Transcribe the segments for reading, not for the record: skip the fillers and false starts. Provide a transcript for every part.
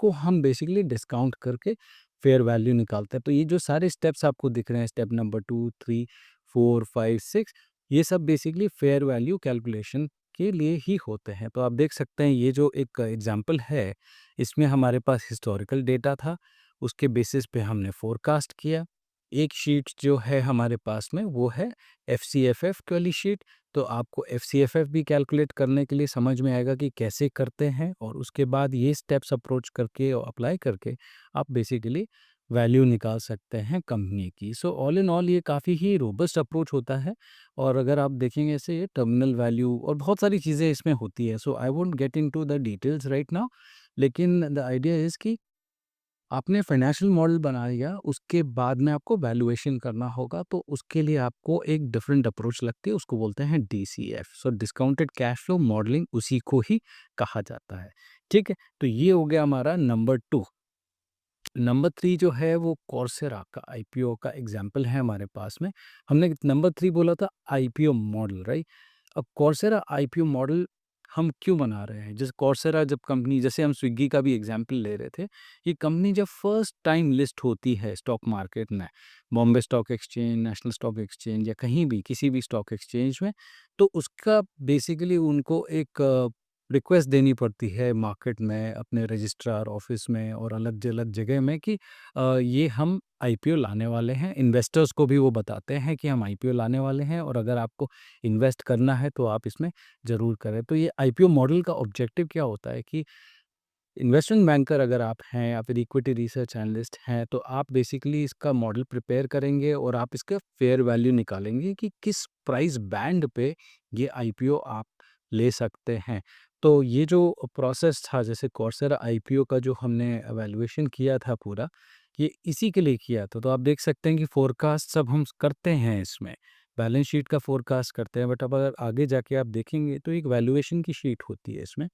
उसको हम basically discount करके फेयर वैल्यू निकालते हैं। तो ये जो सारे स्टेप्स आपको दिख रहे हैं, स्टेप नंबर 2, 3, 4, 5, 6, ये सब बेसिकली फेयर वैल्यू कैलकुलेशन के लिए ही होते हैं। तो आप देख सकते हैं ये जो एक एग्जांपल है, इसमें हमारे पास हिस्टोरिकल डेटा था, उसके बेसिस पे हमने फोरकास्ट किया। एक शीट जो है हमारे पास में वो है एफसीएफएफ वाली शीट। तो आपको एफसीएफएफ भी कैलकुलेट करने के लिए समझ में आएगा कि कैसे करते हैं, और उसके बाद ये स्टेप्स अप्रोच करके और अप्लाई करके आप बेसिकली वैल्यू निकाल सकते हैं कंपनी की। सो ऑल इन ऑल ये काफ़ी ही रोबस्ट अप्रोच होता है। और अगर आप देखेंगे ऐसे ये टर्मिनल वैल्यू और बहुत सारी चीज़ें इसमें होती है। So I won't get into the details right now, लेकिन द आइडिया इज़ कि आपने फाइनेंशियल मॉडल बना लिया, उसके बाद में आपको वैल्यूएशन करना होगा, तो उसके लिए आपको एक डिफरेंट अप्रोच लगती है, उसको बोलते हैं डीसीएफ। सो डिस्काउंटेड कैश फ्लो मॉडलिंग, उसी को ही कहा जाता है। ठीक है, तो ये हो गया हमारा नंबर 2। नंबर 3 जो है वो कॉर्सेरा का आईपीओ का एग्जाम्पल है हमारे पास में। हमने नंबर 3 बोला था आईपीओ मॉडल, राइट? अब कॉर्सेरा आईपीओ मॉडल हम क्यों बना रहे हैं? जैसे कॉर्सेरा जब कंपनी, जैसे हम स्विगी का भी एग्जाम्पल ले रहे थे, ये कंपनी जब फर्स्ट टाइम लिस्ट होती है स्टॉक मार्केट में, Bombay stock exchange, national stock exchange या कहीं भी किसी भी स्टॉक एक्सचेंज में, तो उसका बेसिकली उनको एक रिक्वेस्ट देनी पड़ती है मार्केट में, अपने रजिस्ट्रार ऑफिस में और अलग अलग जगह में कि ये हम आईपीओ लाने वाले हैं। इन्वेस्टर्स को भी वो बताते हैं कि हम आईपीओ लाने वाले हैं, और अगर आपको इन्वेस्ट करना है तो आप इसमें ज़रूर करें। तो ये आईपीओ मॉडल का ऑब्जेक्टिव क्या होता है कि इन्वेस्टमेंट बैंकर अगर आप हैं या फिर इक्विटी रिसर्च एनालिस्ट हैं, तो आप बेसिकली इसका मॉडल प्रिपेयर करेंगे और आप इसका फेयर वैल्यू निकालेंगे कि किस प्राइस बैंड पे ये आईपीओ आप ले सकते हैं। तो ये जो प्रोसेस था, जैसे कॉर्सेरा आईपीओ का जो हमने एवेल्युएशन किया था पूरा, ये इसी के लिए किया था। तो आप देख सकते हैं कि फोरकास्ट सब हम करते हैं इसमें, बैलेंस शीट का फोरकास्ट करते हैं, बट अब अगर आगे जाके आप देखेंगे तो एक वैल्यूएशन की शीट होती है इसमें,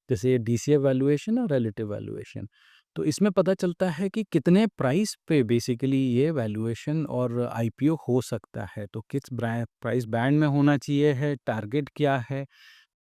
जैसे ये डीसीएफ वैल्यूएशन और रिलेटिव वैल्यूएशन। तो इसमें पता चलता है कि कितने प्राइस पे बेसिकली ये वैल्यूएशन और आईपीओ हो सकता है, तो किस प्राइस बैंड में होना चाहिए है, टारगेट क्या है,